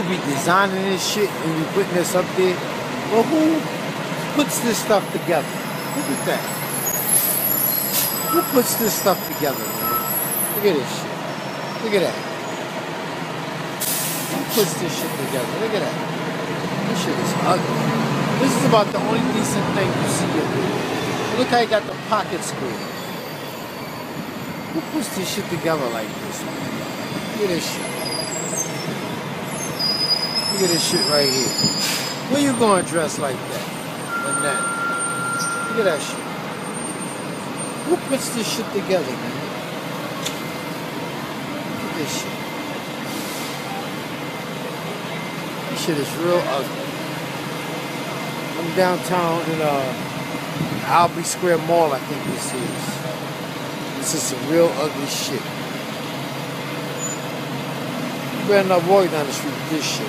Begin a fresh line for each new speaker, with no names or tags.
be designing this shit and you putting this up there. Well, who puts this stuff together? Look at that. Who puts this stuff together, man? Look at this shit. Look at that. Who puts this shit together? Look at that. This shit is ugly. This is about the only decent thing you see up here. Look how you got the pocket square. Who puts this shit together like this, man? Look at this shit. Look at this shit right here. Where you gonna dress like that? And that. Look at that shit. Who puts this shit together, man? Look at this shit. This shit is real ugly. I'm downtown in Albee Square Mall, I think this is. This is some real ugly shit. You better not walk down the street with this shit.